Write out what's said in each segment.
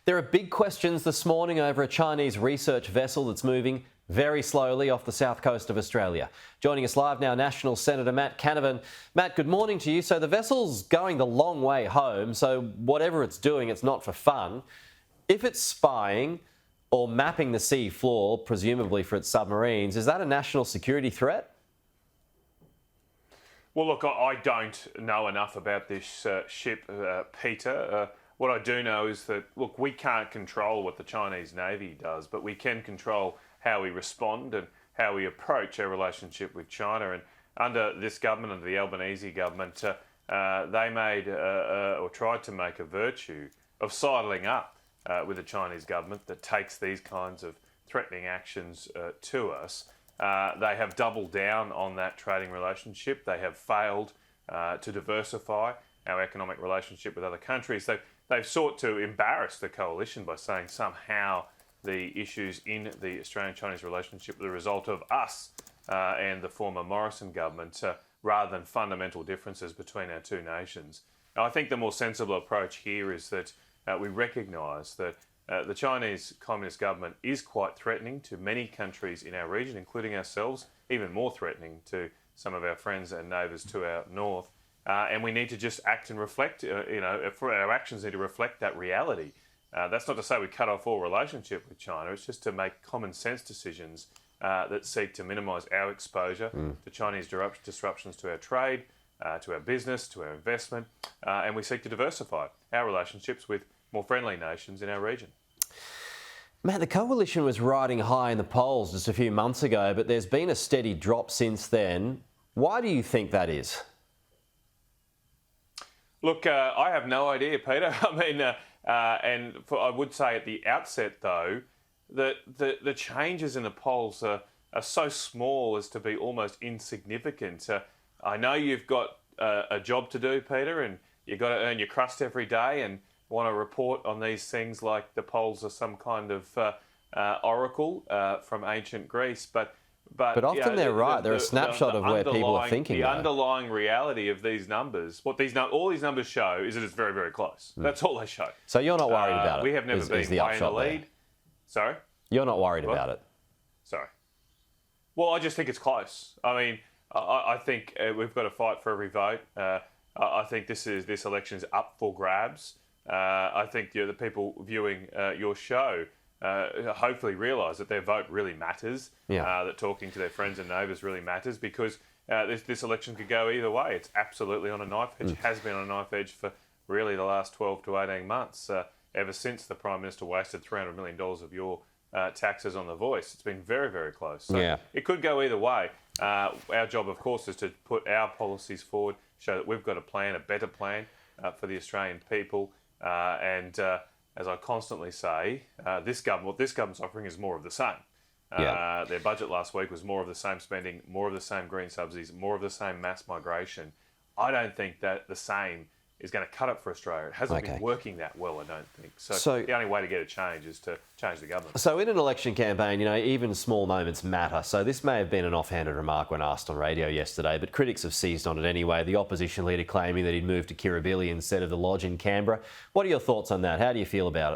There are big questions this morning over a Chinese research vessel that's moving very slowly off the south coast of Australia. Joining us live now, National Senator Matt Canavan. Matt, good morning to you. So the vessel's going the long way home, so whatever it's doing, it's not for fun. If it's spying or mapping the sea floor, presumably for its submarines, is that a national security threat? Well, look, I don't know enough about this ship, Peter. What I do know is that, look, we can't control what the Chinese Navy does, but we can control how we respond and how we approach our relationship with China. And under this government, under the Albanese government, they made or tried to make a virtue of sidling up with the Chinese government that takes these kinds of threatening actions to us. They have doubled down on that trading relationship. They have failed to diversify our economic relationship with other countries. They've sought to embarrass the coalition by saying somehow the issues in the Australian-Chinese relationship were the result of us and the former Morrison government rather than fundamental differences between our two nations. Now, I think the more sensible approach here is that we recognise that the Chinese Communist government is quite threatening to many countries in our region, including ourselves, even more threatening to some of our friends and neighbours to our north. And we need to just act and reflect, our actions need to reflect that reality. That's not to say we cut off all relationship with China, it's just to make common sense decisions that seek to minimise our exposure to Chinese disruptions to our trade, to our business, to our investment, and we seek to diversify our relationships with more friendly nations in our region. Matt, the coalition was riding high in the polls just a few months ago, but there's been a steady drop since then. Why do you think that is? Look, I have no idea, Peter. I mean, I would say at the outset, though, that the changes in the polls are so small as to be almost insignificant. I know you've got a job to do, Peter, and you've got to earn your crust every day and want to report on these things like the polls are some kind of oracle from ancient Greece. But often they're right. They're a snapshot of where people are thinking. The underlying reality of these numbers, all these numbers show is that it's very, very close. That's all they show. So you're not worried about it? We have never been way in the lead. There. Sorry? You're not worried about it? Sorry. Well, I just think it's close. I mean, I think we've got to fight for every vote. I think this election is up for grabs. I think the people viewing your show hopefully realise that their vote really matters, that talking to their friends and neighbours really matters, because this election could go either way. It's absolutely on a knife edge. It has been on a knife edge for really the last 12 to 18 months, ever since the Prime Minister wasted $300 million of your taxes on The Voice. It's been very, very close. So it could go either way. Our job, of course, is to put our policies forward, show that we've got a plan, a better plan for the Australian people. And as I constantly say, what this government's offering is more of the same. Their budget last week was more of the same spending, more of the same green subsidies, more of the same mass migration. I don't think that the same is going to cut it for Australia. It hasn't been working that well, I don't think. So the only way to get a change is to change the government. So in an election campaign, even small moments matter. So this may have been an offhanded remark when asked on radio yesterday, but critics have seized on it anyway. The opposition leader claiming that he'd moved to Kirribilli instead of the lodge in Canberra. What are your thoughts on that? How do you feel about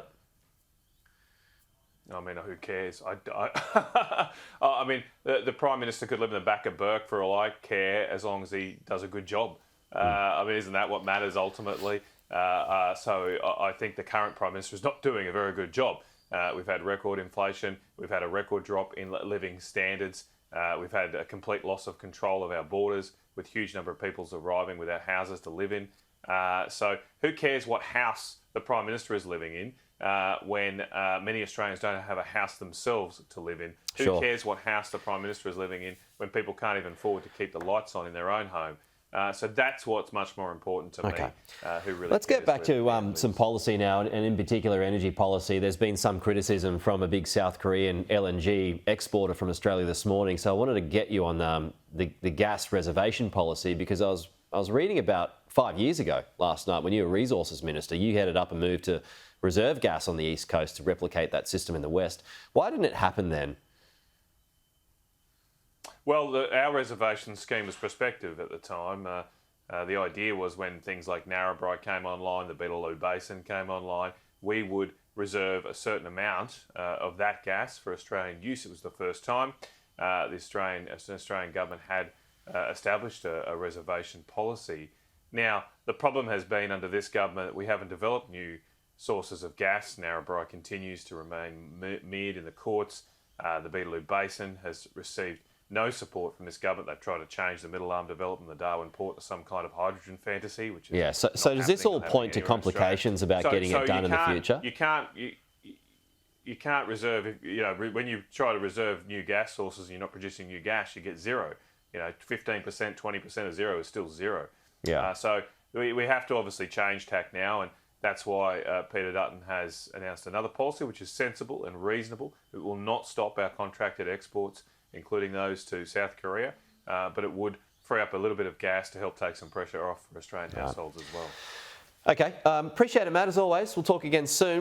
it? I mean, who cares? I mean, the Prime Minister could live in the back of Burke for all I care, as long as he does a good job. I mean, isn't that what matters ultimately? So I think the current Prime Minister is not doing a very good job. We've had record inflation. We've had a record drop in living standards. We've had a complete loss of control of our borders, with huge number of people arriving without houses to live in. So who cares what house the Prime Minister is living in when many Australians don't have a house themselves to live in? Who cares what house the Prime Minister is living in when people can't even afford to keep the lights on in their own home? So that's what's much more important to me. Who really Let's get back to some policy now, and in particular energy policy. There's been some criticism from a big South Korean LNG exporter from Australia this morning. So I wanted to get you on the gas reservation policy, because I was reading about 5 years ago last night when you were Resources Minister. You headed up a move to reserve gas on the East Coast to replicate that system in the West. Why didn't it happen then? Well, our reservation scheme was prospective at the time. The idea was when things like Narrabri came online, the Beetaloo Basin came online, we would reserve a certain amount of that gas for Australian use. It was the first time the Australian government had established a reservation policy. Now, the problem has been under this government that we haven't developed new sources of gas. Narrabri continues to remain mirrored in the courts. The Beetaloo Basin has received no support from this government. They've tried to change the Middle Arm development in the Darwin port to some kind of hydrogen fantasy, which is So does this all point to complications about getting it done in the future? You can't reserve. When you try to reserve new gas sources and you're not producing new gas, you get zero. 15%, 20% of zero is still zero. Yeah. So we have to obviously change tack now, and that's why Peter Dutton has announced another policy which is sensible and reasonable. It will not stop our contracted exports, including those to South Korea, but it would free up a little bit of gas to help take some pressure off for Australian households as well. Okay, appreciate it, Matt, as always. We'll talk again soon.